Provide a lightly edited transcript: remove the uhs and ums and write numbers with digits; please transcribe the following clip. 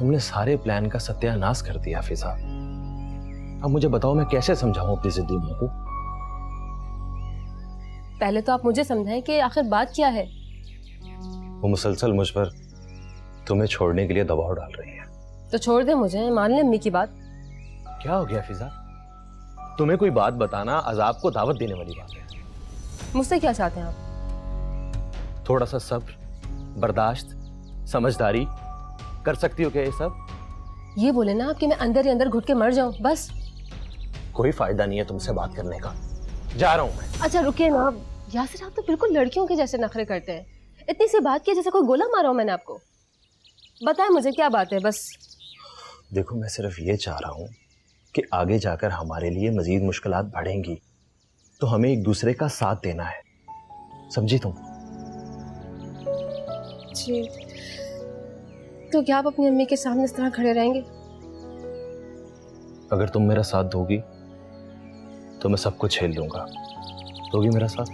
तुमने सारे प्लान का सत्यानाश कर दिया फिजा। अब मुझे बताओ मैं कैसे समझाऊं अपनी जिद्दी मां को। पहले तो आप मुझे समझाएं कि आखिर बात क्या है। वो मुसलसल मुझ पर तुम्हें छोड़ने के लिए दबाव डाल रही है। तो छोड़ दे मुझे, मान ले अम्मी की बात। क्या हो गया फिजा? तुम्हें कोई बात बताना अजाब को दावत देने वाली बात है। मुझसे क्या चाहते हैं आप? थोड़ा सा सब्र, बर्दाश्त, समझदारी कर सकती हो क्या ये सब? ये बोले ना आप कि मैं अंदर ही अंदर घुट के मर जाऊं, बस। कोई फायदा नहीं है तुमसे बात करने का, जा रहा हूं मैं। अच्छा रुकिए ना, यासिर आप तो बिल्कुल लड़कियों के जैसे नखरे करते हैं। इतनी सी बात की जैसे कोई गोला मारा हो मैंने आपको। बताएं मुझे क्या बात है बस। देखो मैं सिर्फ ये चाह रहा हूं कि आगे जाकर हमारे लिए मजीद मुश्किलात बढ़ेंगी तो हमें एक दूसरे का साथ देना है, समझी तुम? जी, तो क्या आप अपनी अम्मी के सामने इस तरह खड़े रहेंगे? अगर तुम मेरा साथ दोगी तो मैं सब कुछ झेल लूंगा। दोगी मेरा साथ?